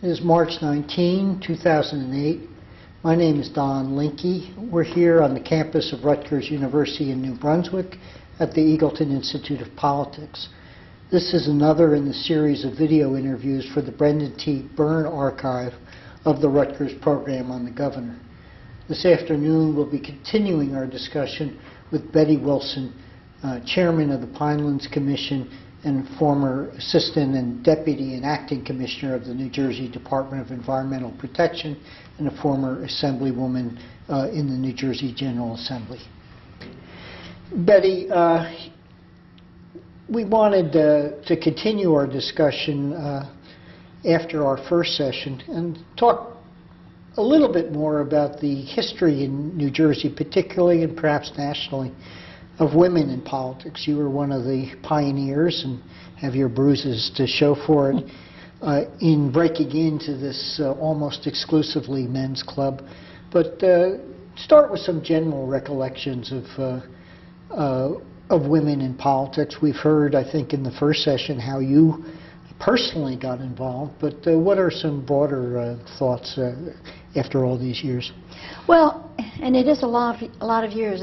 It is March 19, 2008. My name is Don Linky. We're here on the campus of Rutgers University in New Brunswick at the Eagleton Institute of Politics. This is another in the series of video interviews for the Brendan T. Byrne archive of the Rutgers program on the governor. This afternoon we'll be continuing our discussion with Betty Wilson, Chairman of the Pinelands Commission and former Assistant and Deputy and Acting Commissioner of the New Jersey Department of Environmental Protection and a former Assemblywoman in the New Jersey General Assembly. Betty, we wanted to continue our discussion after our first session and talk a little bit more about the history in New Jersey, particularly and perhaps nationally, of women in politics. You were one of the pioneers and have your bruises to show for it in breaking into this almost exclusively men's club. But start with some general recollections of women in politics. We've heard, I think, in the first session how you personally got involved, but what are some broader thoughts after all these years? Well, and it is a lot of years.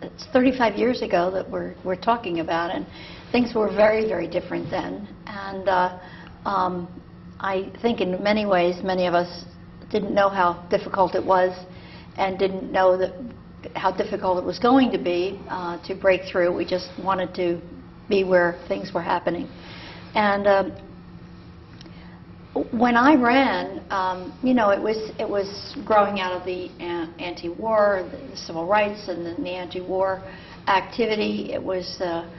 It's 35 years ago that we're talking about, and things were very, very different then. And I think in many ways, many of us didn't know how difficult it was, and didn't know how difficult it was going to be to break through. We just wanted to be where things were happening. And when I ran, it was growing out of the anti-war, the civil rights, and then the anti-war activity. It was the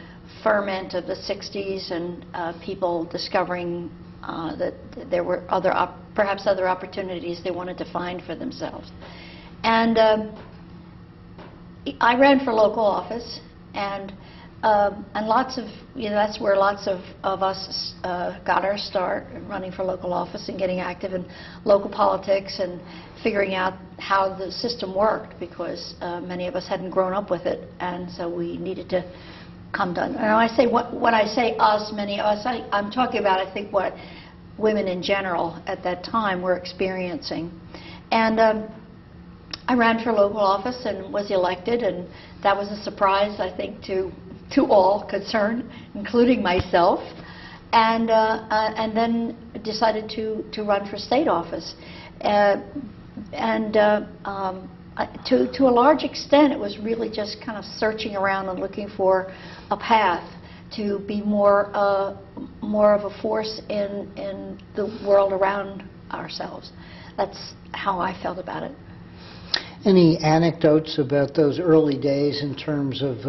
ferment of the 60s and people discovering that there were perhaps other opportunities they wanted to find for themselves. And I ran for local office, and lots of, that's where lots of us got our start, running for local office and getting active in local politics and figuring out how the system worked, because many of us hadn't grown up with it, and so we needed to come to. And when I say us, many of us, I'm talking about, I think, what women in general at that time were experiencing. And I ran for local office and was elected, and that was a surprise, I think, to all concerned, including myself, and then decided to run for state office. To a large extent, it was really just kind of searching around and looking for a path to be more of a force in the world around ourselves. That's how I felt about it. Any anecdotes about those early days in terms of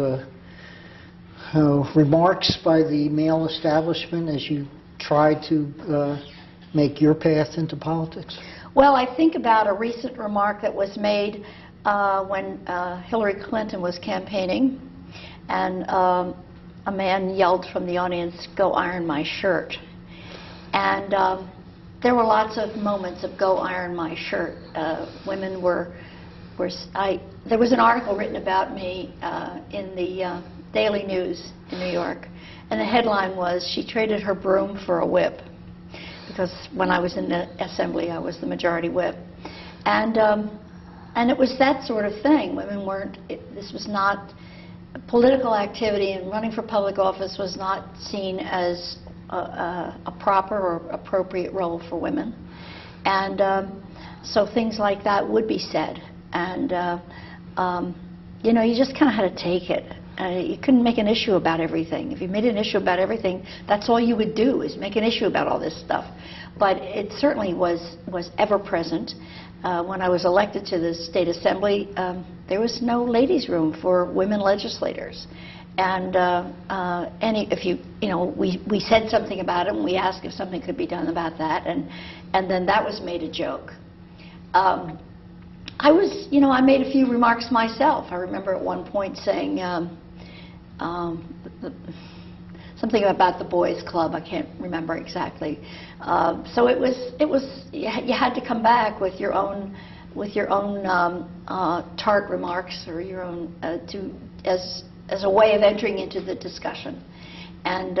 remarks by the male establishment as you tried to make your path into politics? Well, I think about a recent remark that was made when Hillary Clinton was campaigning, and a man yelled from the audience, "Go iron my shirt." And there were lots of moments of "go iron my shirt." Women there was an article written about me in the Daily News in New York, and the headline was, "She traded her broom for a whip," because when I was in the Assembly, I was the majority whip. And it was that sort of thing. Women weren't, this was not, political activity, and running for public office was not seen as a proper or appropriate role for women. And so things like that would be said. And, you just kind of had to take it. You couldn't make an issue about everything. If you made an issue about everything, that's all you would do, is make an issue about all this stuff. But it certainly was ever present. When I was elected to the State Assembly, there was no ladies' room for women legislators. And we said something about it, and we asked if something could be done about that, and then that was made a joke. I made a few remarks myself. I remember at one point saying something about the boys' club. I can't remember exactly. So it was you had to come back with your own tart remarks, or your own as a way of entering into the discussion and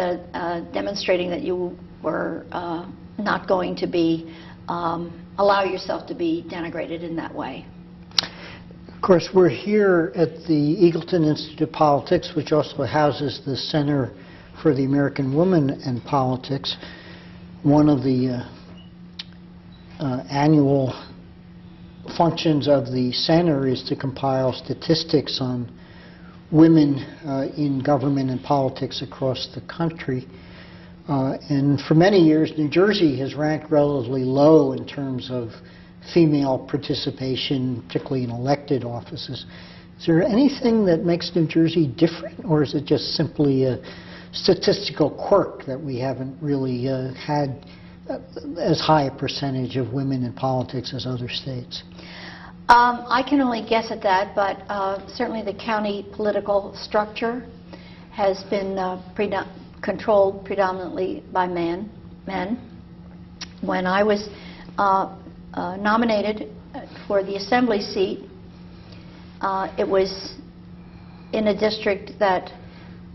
demonstrating that you were not going to be allow yourself to be denigrated in that way. Of course, we're here at the Eagleton Institute of Politics, which also houses the Center for the American Woman and Politics. One of the annual functions of the center is to compile statistics on women in government and politics across the country. And for many years, New Jersey has ranked relatively low in terms of female participation, particularly in elected offices. Is there anything that makes New Jersey different, or is it just simply a statistical quirk that we haven't really had as high a percentage of women in politics as other states? I can only guess at that, but certainly the county political structure has been controlled predominantly by men. When I was nominated for the assembly seat, it was in a district that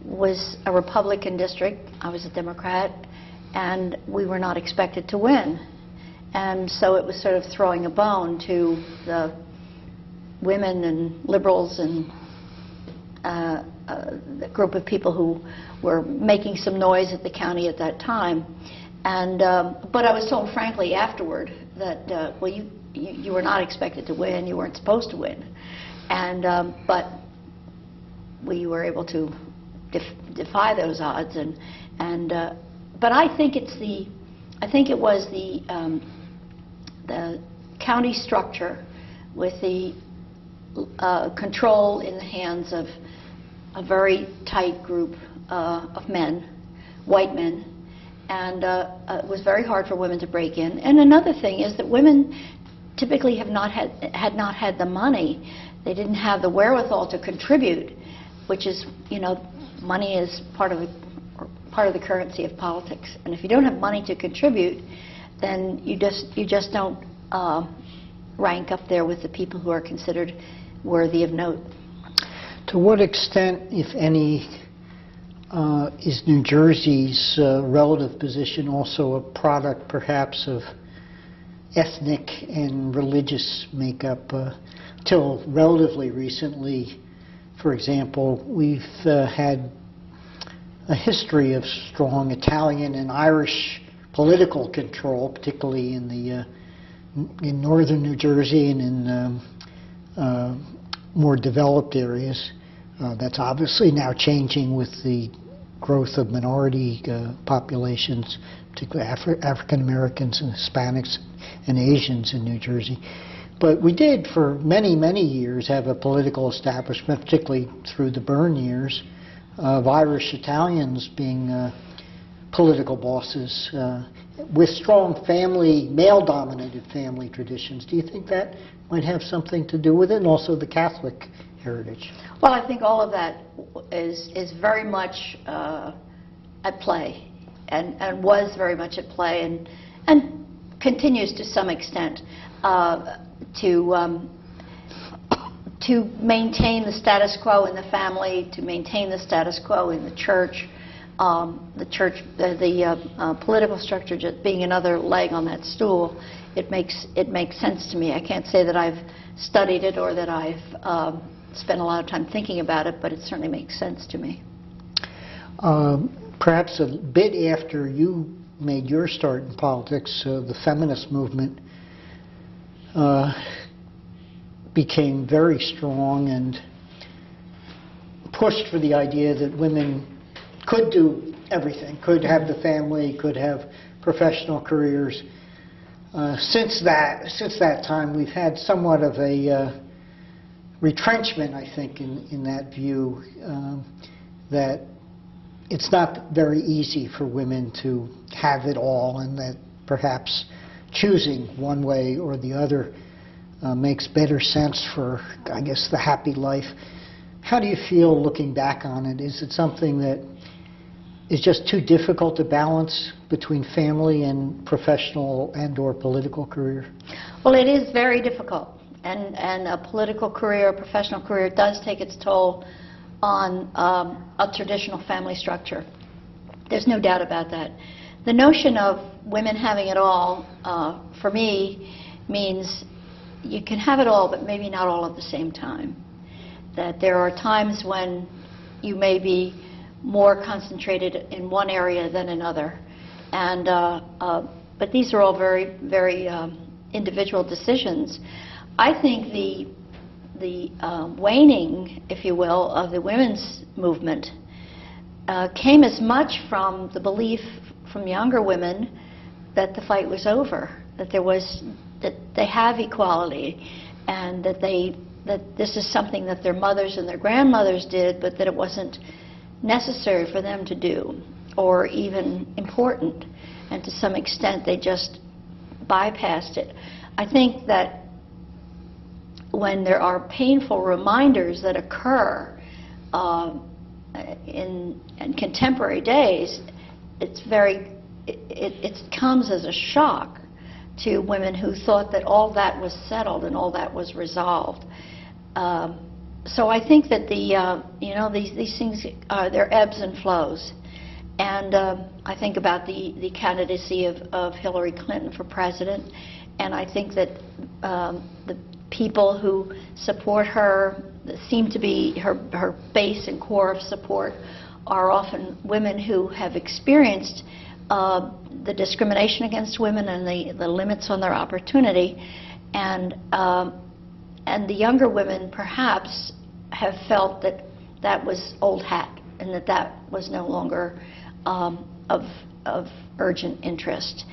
was a Republican district. I was a Democrat, and we were not expected to win. And so it was sort of throwing a bone to the women and liberals and the group of people who were making some noise at the county at that time. And but I was told frankly afterward that well, you were not expected to win, you weren't supposed to win, and but we were able to defy those odds. And but I think it was the county structure with the control in the hands of a very tight group of men, white men, and it was very hard for women to break in. And another thing is that women typically had not had the money. They didn't have the wherewithal to contribute, which is, you know, money is part of the currency of politics. And if you don't have money to contribute, then you just don't rank up there with the people who are considered worthy of note. To what extent, if any, is New Jersey's relative position also a product, perhaps, of ethnic and religious makeup? Till relatively recently, for example, we've had a history of strong Italian and Irish political control, particularly in northern New Jersey and in more developed areas. That's obviously now changing with the growth of minority populations, particularly African Americans and Hispanics and Asians in New Jersey. But we did, for many, many years, have a political establishment, particularly through the Byrne years, of Irish Italians being political bosses with strong family, male-dominated family traditions. Do you think that might have something to do with it, and also the Catholic heritage? Well, I think all of that is very much at play, and was very much at play, and continues to some extent to maintain the status quo in the family, to maintain the status quo in the church. The political structure just being another leg on that stool, it makes sense to me. I can't say that I've studied it or that I've spent a lot of time thinking about it, but it certainly makes sense to me. Perhaps a bit after you made your start in politics, the feminist movement became very strong and pushed for the idea that women could do everything, could have the family, could have professional careers. Since that time, we've had somewhat of a retrenchment, I think, in that view, that it's not very easy for women to have it all, and that perhaps choosing one way or the other makes better sense for, I guess, the happy life. How do you feel looking back on it? Is it something that is just too difficult to balance between family and professional and or political career? Well, it is very difficult, and a political career, a professional career, does take its toll on a traditional family structure. There's no doubt about that. The notion of women having it all, for me, means you can have it all, but maybe not all at the same time. That there are times when you may be more concentrated in one area than another. And, but these are all very, very individual decisions. I think the waning, if you will, of the women's movement came as much from the belief from younger women that the fight was over, that they have equality, and that this is something that their mothers and their grandmothers did, but that it wasn't necessary for them to do, or even important, and to some extent they just bypassed it. I think that when there are painful reminders that occur in contemporary days, it comes as a shock to women who thought that all that was settled and all that was resolved. So I think that these things they're ebbs and flows, and I think about the candidacy of Hillary Clinton for president, and I think that the people who support her seem to be her base and core of support are often women who have experienced the discrimination against women and the limits on their opportunity, and the younger women perhaps have felt that that was old hat and that was no longer of urgent interest.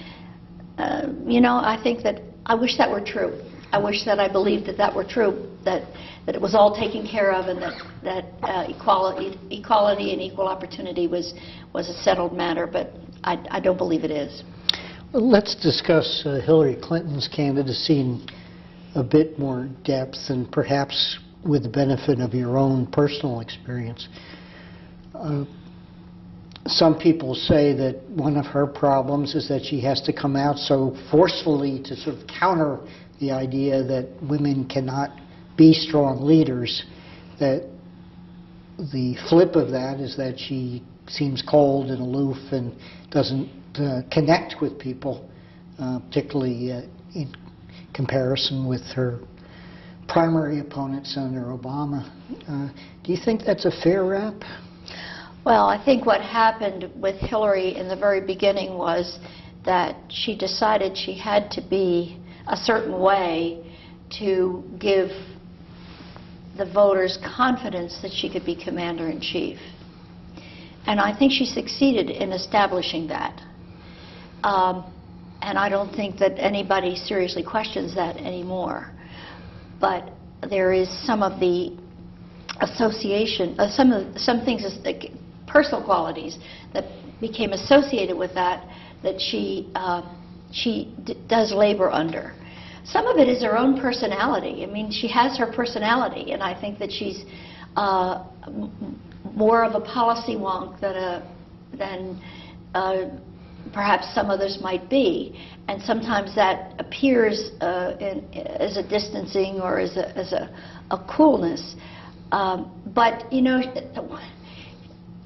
I think that I wish that were true. I wish that I believed that were true, that it was all taken care of, and that equality and equal opportunity was a settled matter, but I don't believe it is. Well, let's discuss Hillary Clinton's candidacy in a bit more depth, and perhaps with the benefit of your own personal experience. Some people say that one of her problems is that she has to come out so forcefully to sort of counter the idea that women cannot be strong leaders, that the flip of that is that she seems cold and aloof and doesn't connect with people, particularly in comparison with her primary opponent, Senator Obama. Do you think that's a fair rap? Well, I think what happened with Hillary in the very beginning was that she decided she had to be a certain way to give the voters confidence that she could be commander-in-chief. And I think she succeeded in establishing that. And I don't think that anybody seriously questions that anymore. But there is some of the association, some things, personal qualities that became associated with that she does labor under. Some of it is her own personality. I mean, she has her personality, and I think that she's more of a policy wonk than perhaps some others might be. And sometimes that appears as a distancing or as a coolness. But,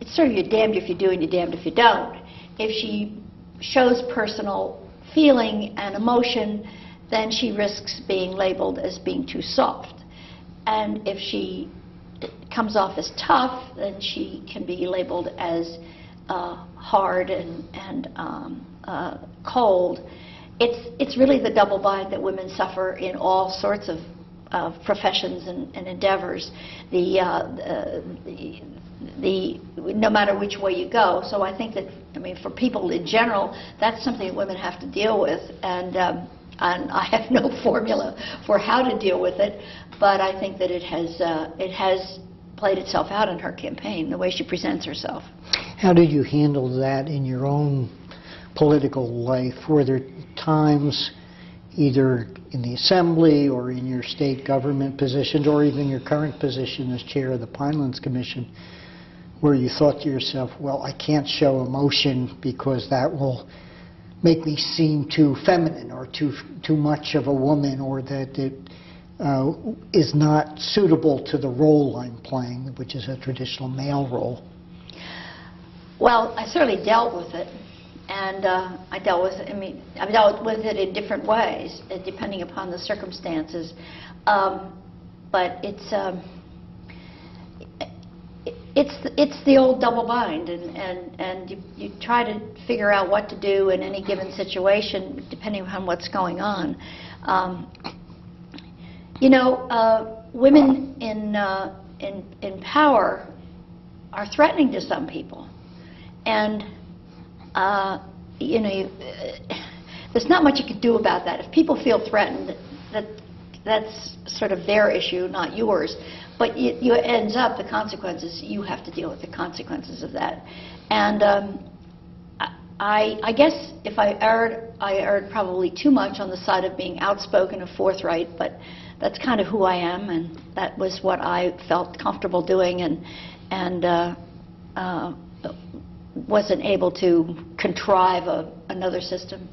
it's sort of you're damned if you do and you're damned if you don't. If she shows personal feeling and emotion, then she risks being labeled as being too soft. And if she comes off as tough, then she can be labeled as hard and cold. It's really the double bind that women suffer in all sorts of professions and endeavors. No matter which way you go. So I think that, for people in general, that's something that women have to deal with, and I have no formula for how to deal with it, but I think that it has played itself out in her campaign, the way she presents herself. How did you handle that in your own political life? Were there times, either in the Assembly or in your state government positions, or even your current position as chair of the Pinelands Commission, where you thought to yourself, well, I can't show emotion because that will make me seem too feminine or too much of a woman, or that it is not suitable to the role I'm playing, which is a traditional male role? Well, I certainly dealt with it. And I dealt with it in different ways, depending upon the circumstances. But it's the old double bind, and you try to figure out what to do in any given situation, depending upon what's going on. Women in power are threatening to some people, and there's not much you can do about that. If people feel threatened, that's sort of their issue, not yours. But you ends up the consequences. You have to deal with the consequences of that. And I guess if I erred probably too much on the side of being outspoken and forthright. But that's kind of who I am, and that was what I felt comfortable doing, and wasn't able to contrive another system.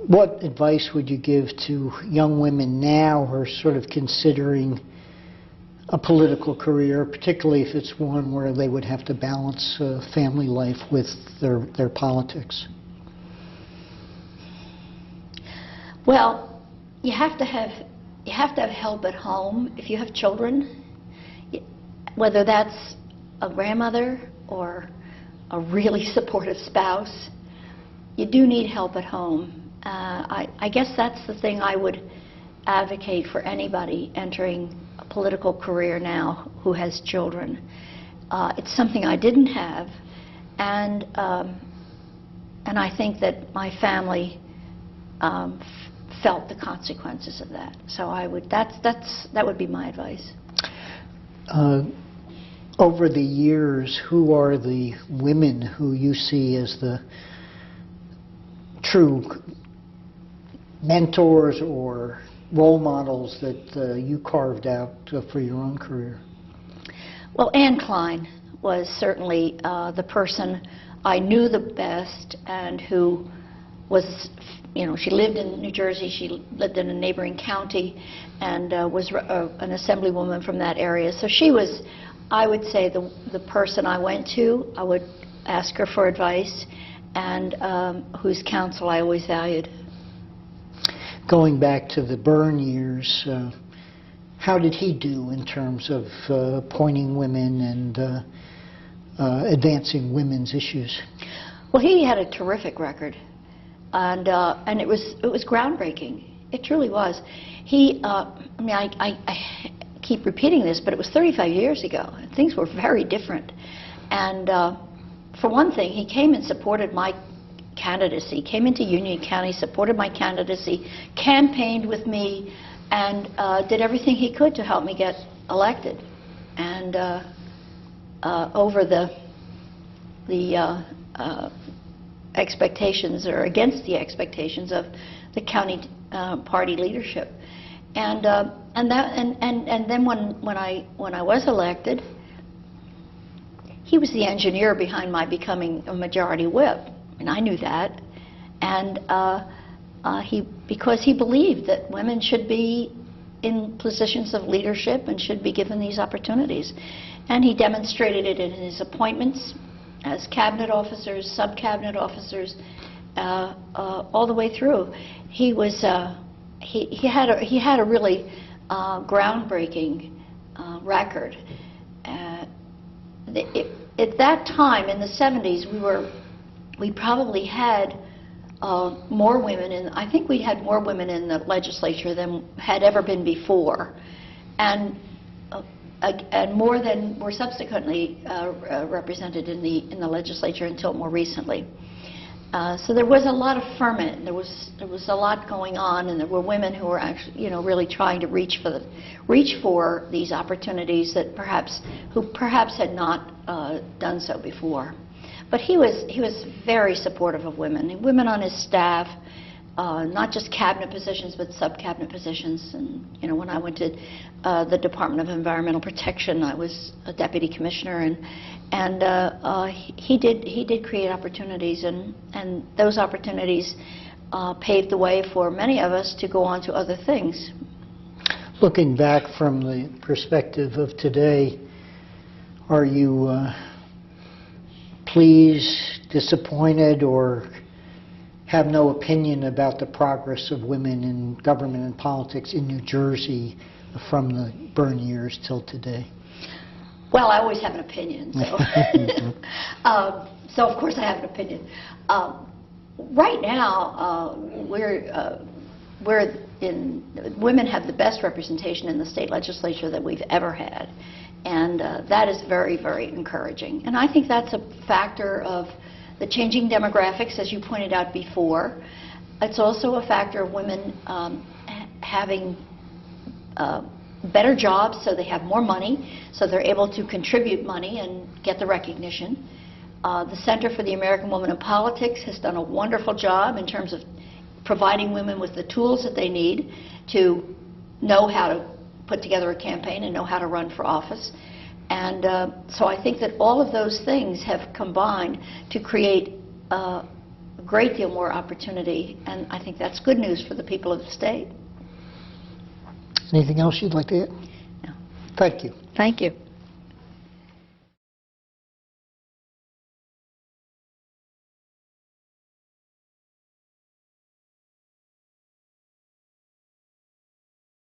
What advice would you give to young women now who are sort of considering a political career, particularly if it's one where they would have to balance family life with their politics? Well, you have to have help at home if you have children, whether that's a grandmother or a really supportive spouse. You do need help at home. I guess that's the thing I would advocate for anybody entering a political career now who has children. It's something I didn't have, and I think that my family felt the consequences of that. So that would be my advice. Over the years, who are the women who you see as the true mentors or role models that you carved out for your own career? Well, Anne Klein was certainly the person I knew the best, and who was, she lived in New Jersey, she lived in a neighboring county, and was an assemblywoman from that area. So she was, I would say, the person I went to. I would ask her for advice, and whose counsel I always valued. Going back to the Byrne years, how did he do in terms of appointing women and advancing women's issues? Well, he had a terrific record, and it was groundbreaking. It truly was. He, I keep repeating this, but it was 35 years ago, and things were very different. And for one thing, he came and supported my candidacy, came into Union County, supported my candidacy, campaigned with me, and did everything he could to help me get elected. And over the expectations, or against the expectations of the county party leadership. And then when I was elected, he was the engineer behind my becoming a majority whip, and I knew that. And because he believed that women should be in positions of leadership and should be given these opportunities, and he demonstrated it in his appointments as cabinet officers, sub-cabinet officers, all the way through. He was he had a really groundbreaking record. At that time, in the 70s, we probably had more women in. I think we had more women in the legislature than had ever been before, and more than were subsequently represented in the legislature until more recently. So there was a lot of ferment. There was a lot going on, and there were women who were actually, really trying to reach for these opportunities that perhaps had not done so before. But he was very supportive of women, and women on his staff, not just cabinet positions but sub-cabinet positions. And when I went to the Department of Environmental Protection, I was a deputy commissioner, and he did create opportunities, and those opportunities paved the way for many of us to go on to other things. Looking back from the perspective of today, are you pleased disappointed or have no opinion about the progress of women in government and politics in New Jersey from the Byrne years till today? Well, I always have an opinion, so so of course I have an opinion. Right now, women have the best representation in the state legislature that we've ever had, and that is very, very encouraging. And I think that's a factor of the changing demographics, as you pointed out before. It's also a factor of women having better jobs, so they have more money, so they're able to contribute money and get the recognition. The Center for the American Woman in Politics has done a wonderful job in terms of providing women with the tools that they need to know how to put together a campaign and know how to run for office. And so I think that all of those things have combined to create a great deal more opportunity, and I think that's good news for the people of the state. Anything else you'd like to add? No. Thank you. Thank you.